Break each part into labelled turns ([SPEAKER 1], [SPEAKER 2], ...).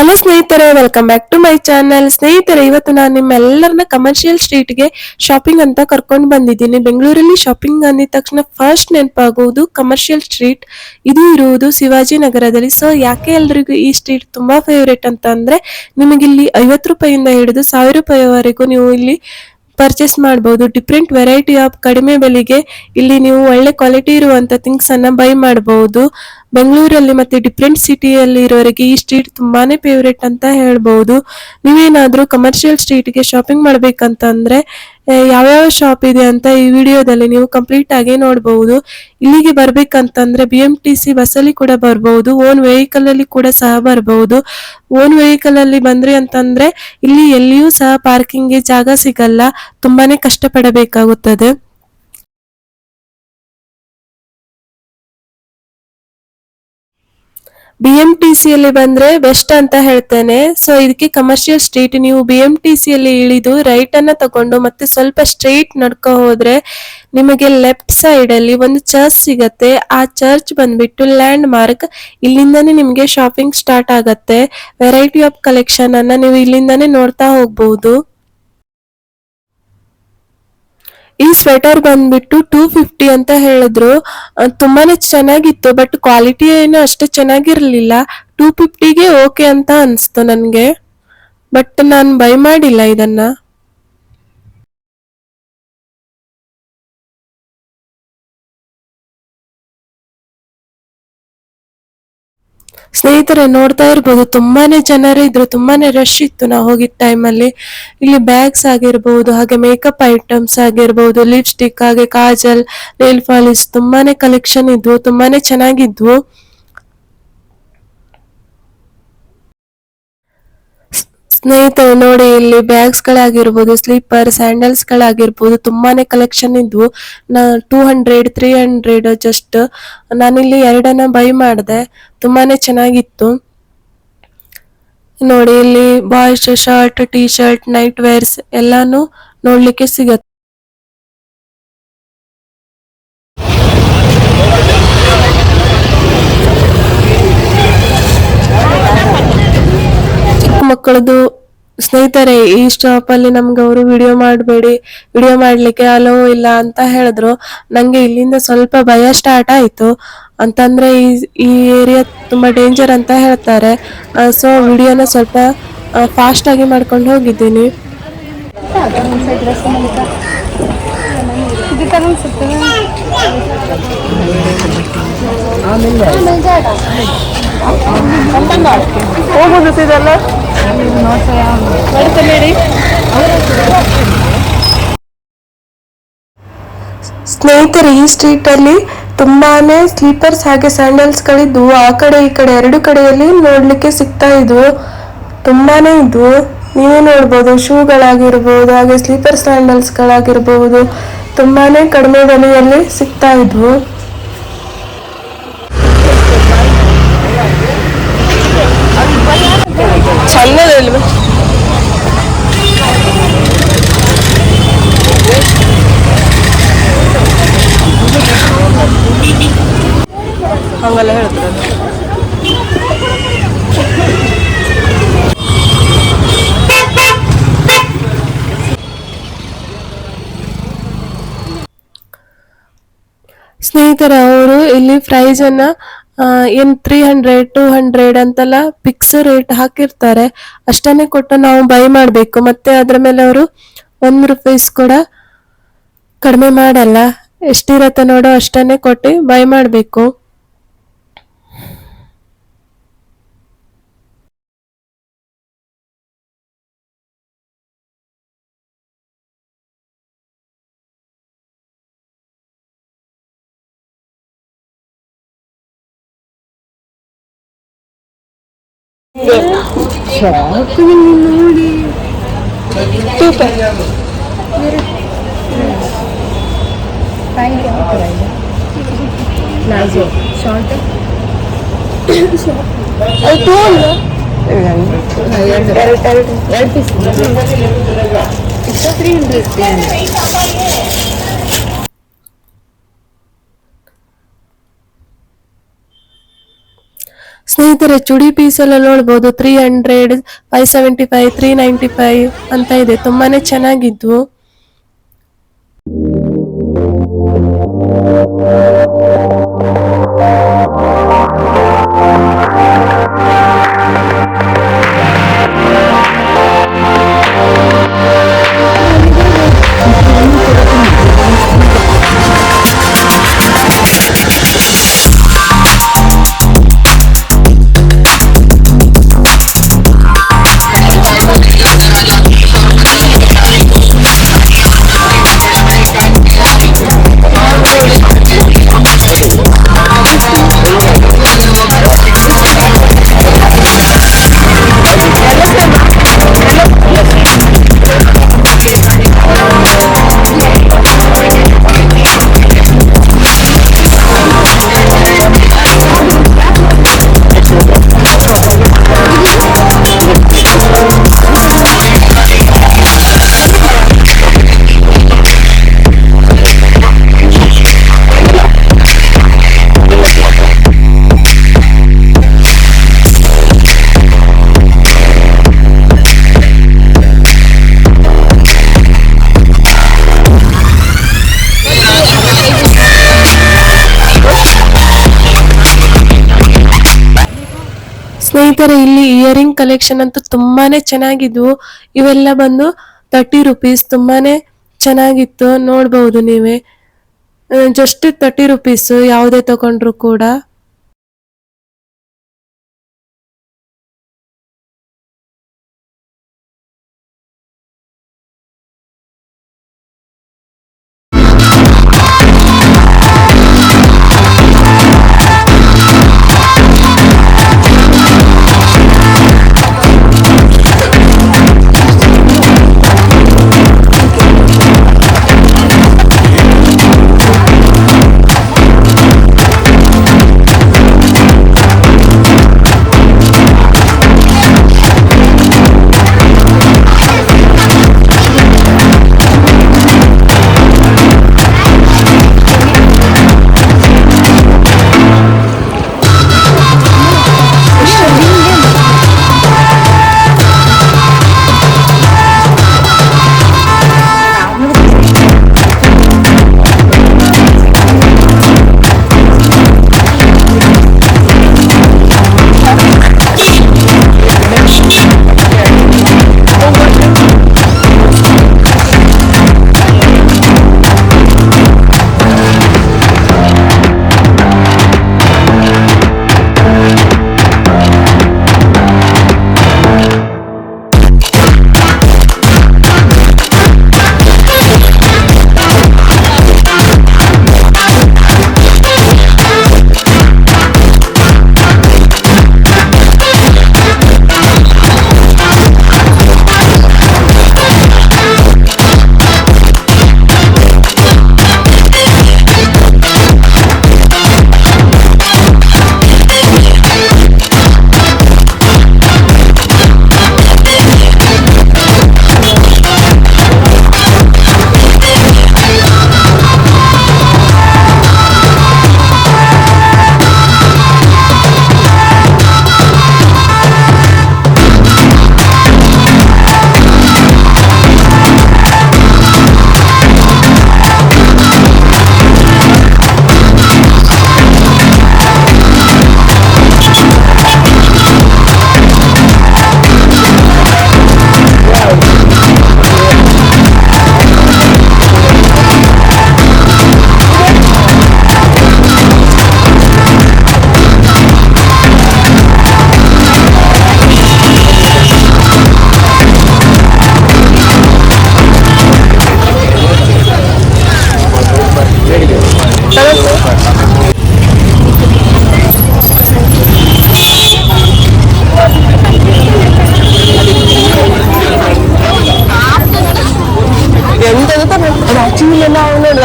[SPEAKER 1] Hello ಸ್ನೇಹಿತರೆ, welcome back to my channel. ಸ್ನೇಹಿತರೆ, ಇವತ್ತು ನಾನು ನಿಮ್ಮೆಲ್ಲರನ್ನ ಕಮರ್ಷಿಯಲ್ ಸ್ಟ್ರೀಟ್ಗೆ ಶಾಪಿಂಗ್ ಅಂತ ಕರ್ಕೊಂಡು ಬಂದಿದ್ದೀನಿ. ಬೆಂಗಳೂರಲ್ಲಿ ಶಾಪಿಂಗ್ ಅಂದಿದ ತಕ್ಷಣ ಫಸ್ಟ್ ನೆನಪಾಗುವುದು ಕಮರ್ಷಿಯಲ್ ಸ್ಟ್ರೀಟ್. ಇದು ಇರುವುದು ಶಿವಾಜಿ ನಗರದಲ್ಲಿ. ಸೊ ಯಾಕೆ ಎಲ್ರಿಗೂ ಈ ಸ್ಟ್ರೀಟ್ ತುಂಬಾ ಫೇವ್ರೇಟ್ ಅಂತ ಅಂದ್ರೆ, ನಿಮಗಿಲ್ಲಿ 50 ರೂಪಾಯಿಂದ ಹಿಡಿದು 1000 ರೂಪಾಯಿವರೆಗೂ ನೀವು ಇಲ್ಲಿ ಪರ್ಚೇಸ್ ಮಾಡಬಹುದು. ಡಿಫ್ರೆಂಟ್ ವೆರೈಟಿ ಆಫ್ ಕಡಿಮೆ ಬೆಲೆಗೆ ಇಲ್ಲಿ ನೀವು ಒಳ್ಳೆ ಕ್ವಾಲಿಟಿ ಇರುವಂತ ಥಿಂಗ್ಸ್ ಅನ್ನ ಬೈ ಮಾಡಬಹುದು. ಬೆಂಗಳೂರಲ್ಲಿ ಮತ್ತೆ ಡಿಫ್ರೆಂಟ್ ಸಿಟಿಯಲ್ಲಿ ಇರೋರಿಗೆ ಈ ಸ್ಟ್ರೀಟ್ ತುಂಬಾನೇ ಫೇವ್ರೇಟ್ ಅಂತ ಹೇಳ್ಬಹುದು. ನೀವೇನಾದ್ರೂ ಕಮರ್ಷಿಯಲ್ ಸ್ಟ್ರೀಟ್ಗೆ ಶಾಪಿಂಗ್ ಮಾಡ್ಬೇಕಂತಂದ್ರೆ ಯಾವ್ಯಾವ ಶಾಪ್ ಇದೆ ಅಂತ ಈ ವಿಡಿಯೋದಲ್ಲಿ ನೀವು ಕಂಪ್ಲೀಟ್ ಆಗಿ ನೋಡಬಹುದು. ಇಲ್ಲಿಗೆ ಬರ್ಬೇಕಂತಂದ್ರೆ BMTC ಬಸ್ಸಲ್ಲಿ ಕೂಡ ಬರ್ಬಹುದು, ಓನ್ ವೆಹಿಕಲ್ ಅಲ್ಲಿ ಕೂಡ ಸಹ ಬರ್ಬಹುದು. ಓನ್ ವೆಹಿಕಲ್ ಅಲ್ಲಿ ಬಂದ್ರಿ ಅಂತಂದ್ರೆ ಇಲ್ಲಿ ಎಲ್ಲಿಯೂ ಸಹ ಪಾರ್ಕಿಂಗ್ಗೆ ಜಾಗ ಸಿಗಲ್ಲ, ತುಂಬಾನೇ ಕಷ್ಟಪಡಬೇಕಾಗುತ್ತದೆ. BMTC ಯಲ್ಲಿ ಬಂದ್ರೆ ಬೆಸ್ಟ್ ಅಂತ ಹೇಳ್ತೇನೆ. ಸೊ ಇದಕ್ಕೆ ಕಮರ್ಷಿಯಲ್ ಸ್ಟ್ರೀಟ್. ನೀವು BMTC ಯಲ್ಲಿ ಇಳಿದು ರೈಟ್ ಅನ್ನ ತಗೊಂಡು ಮತ್ತೆ ಸ್ವಲ್ಪ ಸ್ಟ್ರೈಟ್ ನಡ್ಕೊ ಹೋದ್ರೆ ನಿಮಗೆ ಲೆಫ್ಟ್ ಸೈಡ್ ಅಲ್ಲಿ ಒಂದು ಚರ್ಚ್ ಸಿಗತ್ತೆ. ಆ ಚರ್ಚ್ ಬಂದ್ಬಿಟ್ಟು ಲ್ಯಾಂಡ್ ಮಾರ್ಕ್. ಇಲ್ಲಿಂದಾನೇ ನಿಮ್ಗೆ ಶಾಪಿಂಗ್ ಸ್ಟಾರ್ಟ್ ಆಗತ್ತೆ. ವೆರೈಟಿ ಆಫ್ ಕಲೆಕ್ಷನ್ ಅನ್ನ ನೀವು ಇಲ್ಲಿಂದಾನೇ ನೋಡ್ತಾ ಹೋಗ್ಬಹುದು. ಈ ಸ್ವೆಟರ್ ಬಂದ್ಬಿಟ್ಟು 250 ಅಂತ ಹೇಳಿದ್ರು. ತುಂಬಾನೇ ಚೆನ್ನಾಗಿತ್ತು, ಬಟ್ ಕ್ವಾಲಿಟಿ ಏನು ಅಷ್ಟು ಚೆನ್ನಾಗಿರ್ಲಿಲ್ಲ. 250ಗೆ ಓಕೆ ಅಂತ ಅನ್ಸ್ತು ನನ್ಗೆ, ಬಟ್ ನಾನು ಬೈ ಮಾಡಿಲ್ಲ ಇದನ್ನ. ಸ್ನೇಹಿತರೆ, ನೋಡ್ತಾ ಇರ್ಬೋದು ತುಂಬಾನೇ ಜನರು ಇದ್ರು, ತುಂಬಾನೇ ರಶ್ ಇತ್ತು ನಾವು ಹೋಗಿದ್ದ ಟೈಮಲ್ಲಿ. ಇಲ್ಲಿ ಬ್ಯಾಗ್ಸ್ ಆಗಿರ್ಬಹುದು, ಹಾಗೆ ಮೇಕಪ್ ಐಟಮ್ಸ್ ಆಗಿರ್ಬಹುದು, ಲಿಪ್ಸ್ಟಿಕ್, ಹಾಗೆ ಕಾಜಲ್, ನೇಲ್ ಪಾಲಿಶ್ ತುಂಬಾನೇ ಕಲೆಕ್ಷನ್ ಇದ್ವು, ತುಂಬಾನೇ ಚೆನ್ನಾಗಿದ್ವು. ಸ್ನೇಹಿತರೆ ನೋಡಿ, ಇಲ್ಲಿ ಬ್ಯಾಗ್ಸ್ ಗಳಾಗಿರ್ಬೋದು, ಸ್ಲೀಪರ್ ಸ್ಯಾಂಡಲ್ಸ್ ಗಳಾಗಿರ್ಬೋದು ತುಂಬಾನೇ ಕಲೆಕ್ಷನ್ ಇದ್ವು. 200 300 ಜಸ್ಟ್. ನಾನಿಲ್ಲಿ ಎರಡನ್ನ ಬೈ ಮಾಡಿದೆ, ತುಂಬಾನೇ ಚೆನ್ನಾಗಿತ್ತು. ನೋಡಿ, ಇಲ್ಲಿ boys shirt, T shirt, night wares ಎಲ್ಲಾನು ನೋಡ್ಲಿಕ್ಕೆ ಸಿಗತ್ತೆ. ಚಿಕ್ಕ ಮಕ್ಕಳದು. ಸ್ನೇಹಿತರೆ, ಈ ಸ್ಟಾಪ್ ಅಲ್ಲಿ ನಮ್ಗೆ ಅವರು ವಿಡಿಯೋ ಮಾಡಬೇಡಿ, ವಿಡಿಯೋ ಮಾಡ್ಲಿಕ್ಕೆ ಅಲೋ ಇಲ್ಲ ಅಂತ ಹೇಳಿದ್ರು. ನಂಗೆ ಇಲ್ಲಿಂದ ಸ್ವಲ್ಪ ಭಯ ಸ್ಟಾರ್ಟ್ ಆಯ್ತು. ಅಂತಂದ್ರೆ ಈ ಏರಿಯಾ ತುಂಬಾ ಡೇಂಜರ್ ಅಂತ ಹೇಳ್ತಾರೆ. ಸೊ ವಿಡಿಯೋನ ಸ್ವಲ್ಪ ಫಾಸ್ಟ್ ಆಗಿ ಮಾಡ್ಕೊಂಡು ಹೋಗಿದ್ದೀನಿ. ಹೋಗುದು ಇದೆಲ್ಲ ಸ್ನೇಹಿತರೆ, ಈ ಸ್ಟ್ರೀಟ್ ಅಲ್ಲಿ ತುಂಬಾನೇ ಸ್ಲೀಪರ್ಸ್ ಹಾಗೆ ಸ್ಯಾಂಡಲ್ಸ್ ಗಳಿದ್ವು. ಆ ಕಡೆ ಈ ಕಡೆ ಎರಡು ಕಡೆಯಲ್ಲಿ ನೋಡ್ಲಿಕ್ಕೆ ಸಿಗ್ತಾ ಇದ್ವು, ತುಂಬಾನೇ ಇದ್ವು. ನೀವೇ ನೋಡ್ಬೋದು, ಶೂಗಳಾಗಿರ್ಬೋದು, ಹಾಗೆ ಸ್ಲೀಪರ್ ಸ್ಯಾಂಡಲ್ಸ್ ಗಳಾಗಿರ್ಬಹುದು ತುಂಬಾನೇ ಕಡಿಮೆ ಬೆಲೆಯಲ್ಲಿ ಸಿಗ್ತಾ ಇದ್ವು. ಚಂದದಲ್ವ ಹಂಗೆಲ್ಲ ಹೇಳ್ತಾರೆ. ಸ್ನೇಹಿತರೆ, ಅವರು ಇಲ್ಲಿ ಪ್ರೈಸ್ ಅನ್ನ ಏನ್ 300 200 ಅಂತೆಲ್ಲ ಫಿಕ್ಸ್ ರೇಟ್ ಹಾಕಿರ್ತಾರೆ. ಅಷ್ಟನ್ನೇ ಕೊಟ್ಟು ನಾವು ಬೈ ಮಾಡ್ಬೇಕು. ಮತ್ತೆ ಅದ್ರ ಮೇಲೆ ಅವರು ₹1 ಕೂಡ ಕಡಿಮೆ ಮಾಡಲ್ಲ. ಎಷ್ಟಿರತ್ತೆ ನೋಡೋ ಅಷ್ಟನ್ನೇ ಕೊಟ್ಟು ಬೈ ಮಾಡ್ಬೇಕು. ನೋಡಿ, ಸ್ನೇಹಿತರೆ ಚುಡಿ ಪೀಸ್ ಎಲ್ಲ ನೋಡ್ಬೋದು 300, 575, 395 ಅಂತ ಇದೆ. ತುಂಬಾನೇ ಚೆನ್ನಾಗಿದ್ವು. ಸ್ನೇಹಿತರೆ ಇಲ್ಲಿ ಇಯರಿಂಗ್ ಕಲೆಕ್ಷನ್ ಅಂತೂ ತುಂಬಾನೇ ಚೆನ್ನಾಗಿದ್ವು. ಇವೆಲ್ಲ ಬಂದು 30 ರುಪೀಸ್. ತುಂಬಾನೇ ಚೆನ್ನಾಗಿತ್ತು, ನೋಡ್ಬಹುದು ನೀವೇ. ಜಸ್ಟ್ 30 ರುಪೀಸ್ ಯಾವುದೇ ತಗೊಂಡ್ರು ಕೂಡ.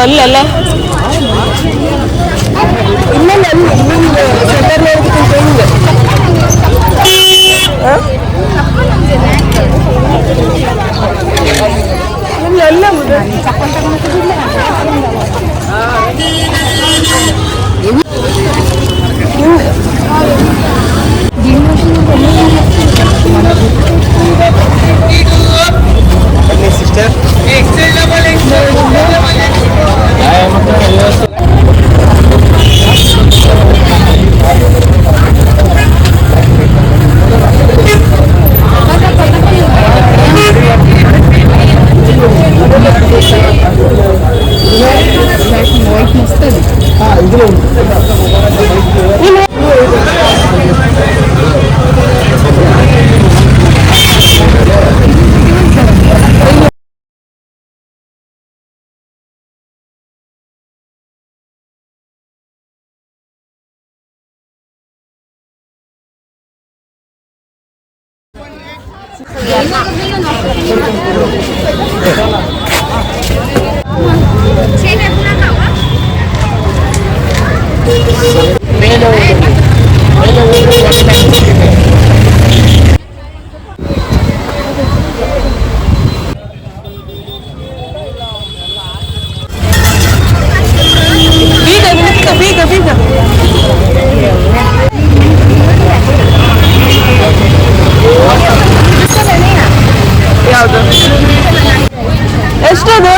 [SPEAKER 2] ಅಲ್ಲಲ್ಲ
[SPEAKER 1] ಬೀಗ ಬೀಗ ಯಾವುದು ಎಷ್ಟದು?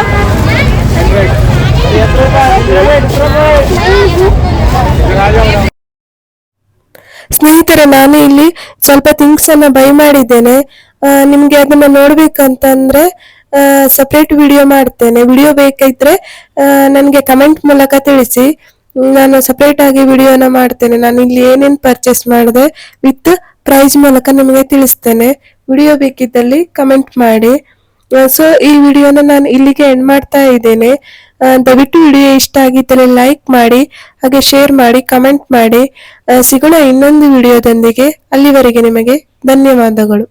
[SPEAKER 1] ಸ್ನೇಹಿತರೆ, ನಾನು ಇಲ್ಲಿ ಸ್ವಲ್ಪ ಥಿಂಗ್ಸ್ ಅನ್ನ ಬೈ ಮಾಡಿದ್ದೇನೆ. ನಿಮ್ಗೆ ಅದನ್ನ ನೋಡ್ಬೇಕಂತಂದ್ರೆ ಸಪ್ರೇಟ್ ವಿಡಿಯೋ ಮಾಡ್ತೇನೆ. ವಿಡಿಯೋ ಬೇಕಿದ್ರೆ ನನಗೆ ಕಮೆಂಟ್ ಮೂಲಕ ತಿಳಿಸಿ, ನಾನು ಸಪ್ರೇಟ್ ಆಗಿ ವಿಡಿಯೋನ ಮಾಡ್ತೇನೆ. ನಾನು ಇಲ್ಲಿ ಏನೇನ್ ಪರ್ಚೇಸ್ ಮಾಡಿದೆ ವಿತ್ ಪ್ರೈಸ್ ಮೂಲಕ ನಿಮಗೆ ತಿಳಿಸ್ತೇನೆ. ವಿಡಿಯೋ ಬೇಕಿದ್ದಲ್ಲಿ ಕಮೆಂಟ್ ಮಾಡಿ. ಸೊ ಈ ವಿಡಿಯೋನ ನಾನು ಇಲ್ಲಿಗೆ ಎಂಡ್ ಮಾಡ್ತಾ ಇದ್ದೇನೆ. ದಯವಿಟ್ಟು ವಿಡಿಯೋ ಇಷ್ಟ ಆಗಿದ್ದರೆ ಲೈಕ್ ಮಾಡಿ, ಹಾಗೆ ಶೇರ್ ಮಾಡಿ, ಕಮೆಂಟ್ ಮಾಡಿ. ಸಿಗೋಣ ಇನ್ನೊಂದು ವಿಡಿಯೋದೊಂದಿಗೆ. ಅಲ್ಲಿವರೆಗೆ ನಿಮಗೆ ಧನ್ಯವಾದಗಳು.